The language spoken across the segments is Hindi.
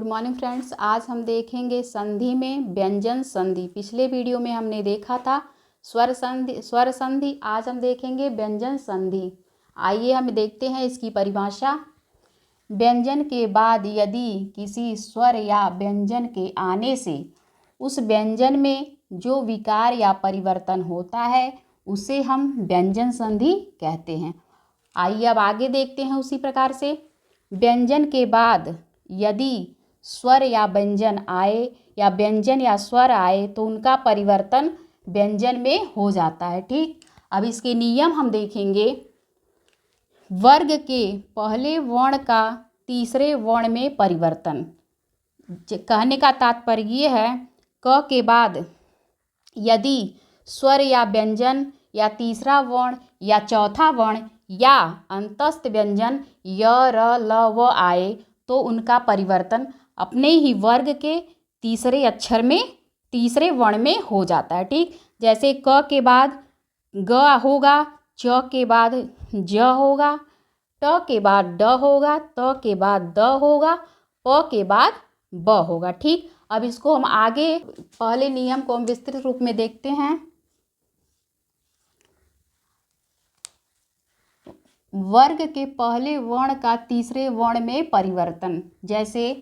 Morning friends. आज हम देखेंगे संधि में व्यंजन संधि। पिछले वीडियो में हमने देखा था स्वर संधि। आज हम देखेंगे व्यंजन संधि। आइए हम देखते हैं इसकी परिभाषा। व्यंजन के बाद यदि किसी स्वर या व्यंजन के आने से उस व्यंजन में जो विकार या परिवर्तन होता है उसे हम व्यंजन संधि कहते हैं। आइए अब आगे देखते हैं उसी प्रकार से। व्यंजन के बाद यदि स्वर या व्यंजन आए या व्यंजन या स्वर आए तो उनका परिवर्तन व्यंजन में हो जाता है। ठीक, अब इसके नियम हम देखेंगे। वर्ग के पहले वर्ण का तीसरे वर्ण में परिवर्तन। कहने का तात्पर्य ये है, क के बाद यदि स्वर या व्यंजन या तीसरा वर्ण या चौथा वर्ण या अंतस्थ व्यंजन य, र, ल, व आए तो उनका परिवर्तन अपने ही वर्ग के तीसरे अक्षर में तीसरे वर्ण में हो जाता है। ठीक, जैसे क के बाद ग होगा, च के बाद ज होगा, ट के बाद ड होगा, त के बाद द होगा, प के बाद ब होगा। ठीक, अब इसको हम आगे पहले नियम को हम विस्तृत रूप में देखते हैं। वर्ग के पहले वर्ण का तीसरे वर्ण में परिवर्तन। जैसे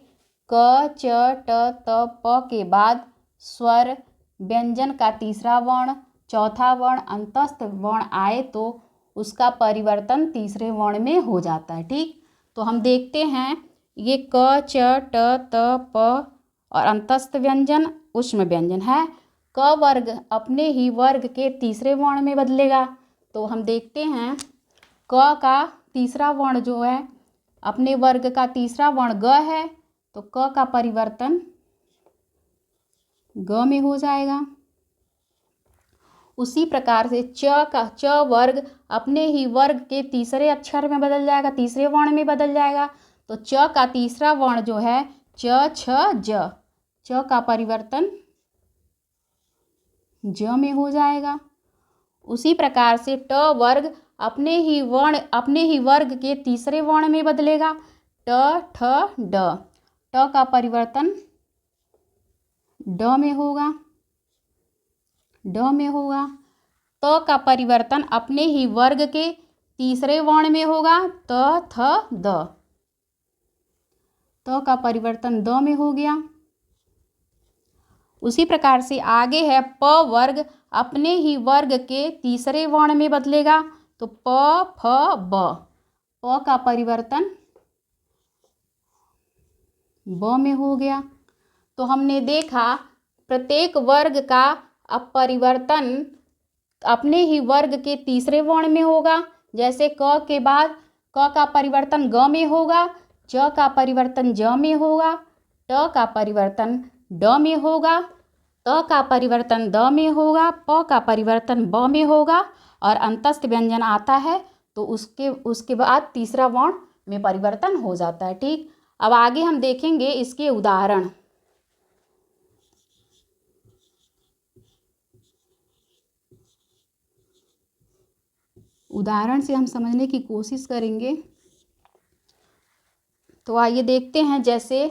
क, च, ट, त, प के बाद स्वर व्यंजन का तीसरा वर्ण चौथा वर्ण अंतस्थ वर्ण आए तो उसका परिवर्तन तीसरे वर्ण में हो जाता है। ठीक, तो हम देखते हैं ये क, च, ट, त, प और अंतस्थ व्यंजन ऊष्म व्यंजन है। क वर्ग अपने ही वर्ग के तीसरे वर्ण में बदलेगा। तो हम देखते हैं क का तीसरा वर्ण जो है अपने वर्ग का तीसरा वर्ण ग है तो क का परिवर्तन ग में हो जाएगा। उसी प्रकार से च वर्ग अपने ही वर्ग के तीसरे अक्षर में बदल जाएगा, तीसरे वर्ण में बदल जाएगा। तो च का तीसरा वर्ण जो है च, छ, ज, च का परिवर्तन ज में हो जाएगा। उसी प्रकार से ट वर्ग अपने ही वर्ग के तीसरे वर्ण में बदलेगा। ट, ठ, ड, ट का परिवर्तन ड में होगा, ड में होगा। त का परिवर्तन अपने ही वर्ग के तीसरे वर्ण में होगा। त, थ, द, त का परिवर्तन द में हो गया। उसी प्रकार से आगे है प वर्ग अपने ही वर्ग के तीसरे वर्ण में बदलेगा। तो प, फ, ब, प का परिवर्तन ब में हो गया। तो हमने देखा प्रत्येक वर्ग का अब परिवर्तन अपने ही वर्ग के तीसरे वर्ण में होगा। जैसे क के बाद क का परिवर्तन ग में होगा, च का परिवर्तन ज में होगा, ट का परिवर्तन ड में होगा, त का परिवर्तन द में होगा, प का परिवर्तन ब में होगा और अंतस्थ व्यंजन आता है तो उसके बाद तीसरा वर्ण में परिवर्तन हो जाता है। ठीक, अब आगे हम देखेंगे इसके उदाहरण। उदाहरण से हम समझने की कोशिश करेंगे। तो आइए देखते हैं। जैसे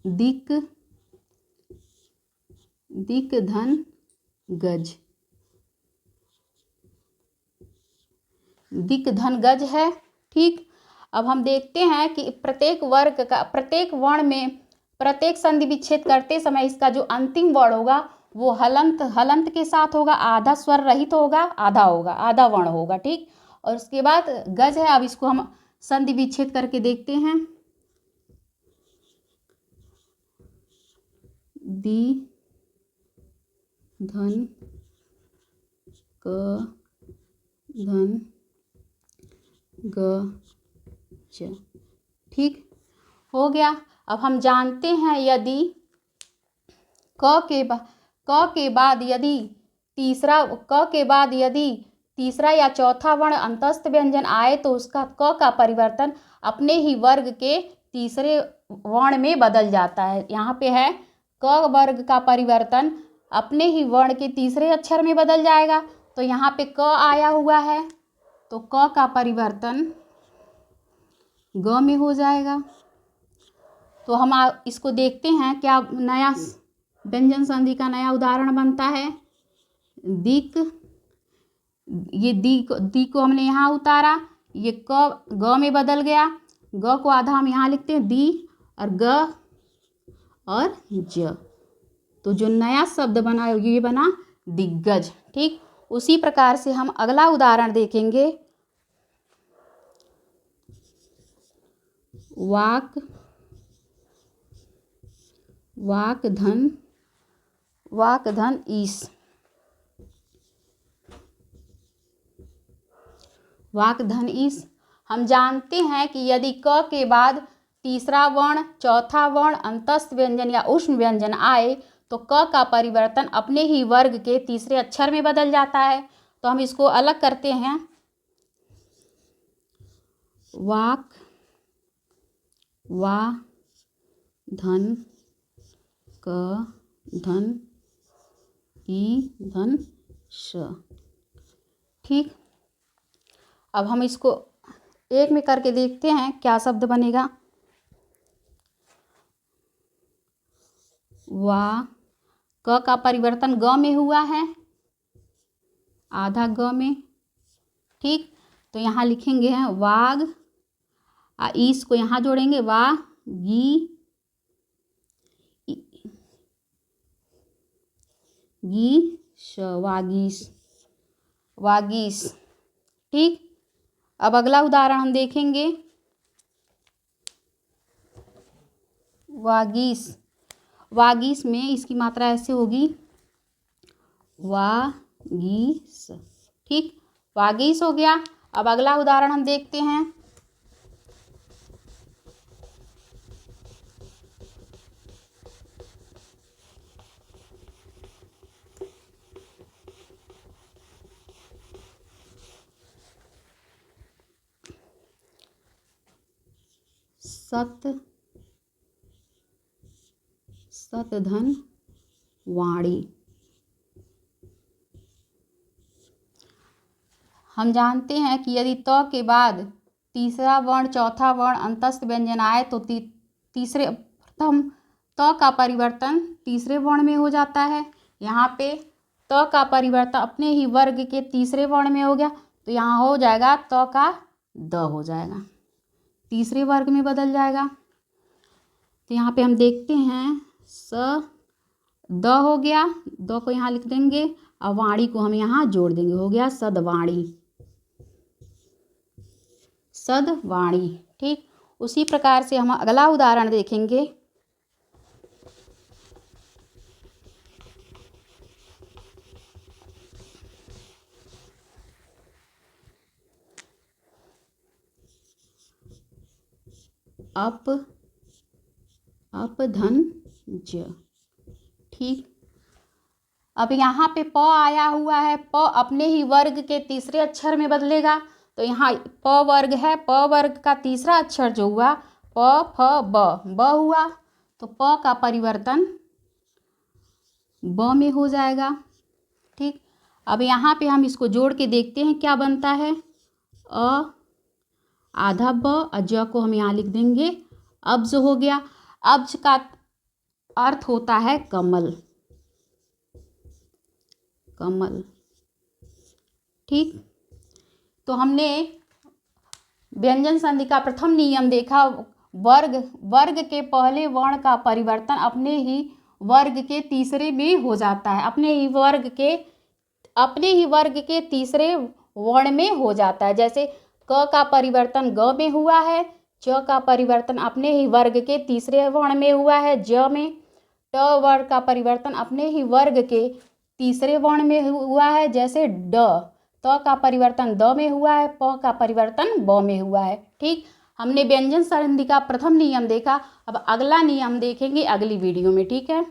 दिक, दिक, धन, गज। दिक, धन, गज है। ठीक, अब हम देखते हैं कि प्रत्येक वर्ग का प्रत्येक वर्ण में प्रत्येक संधि विच्छेद करते समय इसका जो अंतिम वर्ण होगा वो हलंत के साथ होगा, आधा स्वर रहित होगा, आधा वर्ण होगा। ठीक, और उसके बाद गज है। अब इसको हम संधि विच्छेद करके देखते हैं। दी, धन, क, धन, ग, च। ठीक हो गया। अब हम जानते हैं यदि क के बाद यदि तीसरा या चौथा वर्ण अंतस्थ व्यंजन आए तो उसका क का परिवर्तन अपने ही वर्ग के तीसरे वर्ण में बदल जाता है। यहाँ पे है क वर्ग का परिवर्तन अपने ही वर्ण के तीसरे अक्षर में बदल जाएगा। तो यहाँ पे क आया हुआ है तो क का परिवर्तन ग में हो जाएगा। तो हम इसको देखते हैं क्या नया व्यंजन संधि का नया उदाहरण बनता है। दिक, ये दी को हमने यहाँ उतारा, ये क ग में बदल गया, ग को आधा हम यहाँ लिखते हैं दी और ग और ज, तो जो नया शब्द बना ये बना दिग्गज। ठीक, उसी प्रकार से हम अगला उदाहरण देखेंगे। वाक, वाक धन ईश, वाक धन ईश। हम जानते हैं कि यदि क के बाद तीसरा वर्ण, चौथा वर्ण, अंतस्थ व्यंजन या उष्ण व्यंजन आए तो क का परिवर्तन अपने ही वर्ग के तीसरे अक्षर में बदल जाता है। तो हम इसको अलग करते हैं। वाक, वा धन क धन ई धन श। ठीक, अब हम इसको एक में करके देखते हैं क्या शब्द बनेगा। वा, क का परिवर्तन ग में हुआ है, आधा ग में। ठीक, तो यहाँ लिखेंगे हैं वाग, ईस को यहाँ जोड़ेंगे वा गी श, वागीश, वागीश। ठीक, अब अगला उदाहरण हम देखेंगे। वागीश, वागीश में इसकी मात्रा ऐसे होगी वागीश। ठीक, वागीश हो गया। अब अगला उदाहरण हम देखते हैं। सत धन वाणी। हम जानते हैं कि यदि त के बाद तीसरा वर्ण, चौथा वर्ण, अंतस्थ व्यंजन आए तो तीसरे प्रथम त का परिवर्तन तीसरे वर्ण में हो जाता है। यहाँ पे त का परिवर्तन अपने ही वर्ग के तीसरे वर्ण में हो गया, तो यहाँ हो जाएगा त का द हो जाएगा, तीसरे वर्ग में बदल जाएगा। तो यहाँ पे हम देखते हैं स द हो गया, द को यहाँ लिख देंगे और वाणी को हम यहाँ जोड़ देंगे, हो गया सदवाणी, सदवाणी। ठीक, उसी प्रकार से हम अगला उदाहरण देखेंगे। अपधन ज। ठीक, अब यहाँ पे प आया हुआ है, प अपने ही वर्ग के तीसरे अक्षर में बदलेगा। तो यहाँ प वर्ग है, प वर्ग का तीसरा अक्षर जो हुआ प फ ब हुआ, तो प का परिवर्तन ब में हो जाएगा। ठीक, अब यहाँ पे हम इसको जोड़ के देखते हैं क्या बनता है। आधा ब और ज को हम यहाँ लिख देंगे अब्ज हो गया। अब्ज का अर्थ होता है कमल, कमल। ठीक, तो हमने व्यंजन संधि का प्रथम नियम देखा, वर्ग के पहले वर्ण का परिवर्तन अपने ही वर्ग के तीसरे में हो जाता है, अपने ही वर्ग के तीसरे वर्ण में हो जाता है। जैसे क का परिवर्तन ग में हुआ है, च का परिवर्तन अपने ही वर्ग के तीसरे वर्ण में हुआ है ज में, ट वर्ग का परिवर्तन अपने ही वर्ग के तीसरे वर्ण में हुआ है जैसे ड, त का परिवर्तन द में हुआ है, प का परिवर्तन ब में हुआ है। ठीक, हमने व्यंजन संधि का प्रथम नियम देखा, अब अगला नियम देखेंगे अगली वीडियो में। ठीक है।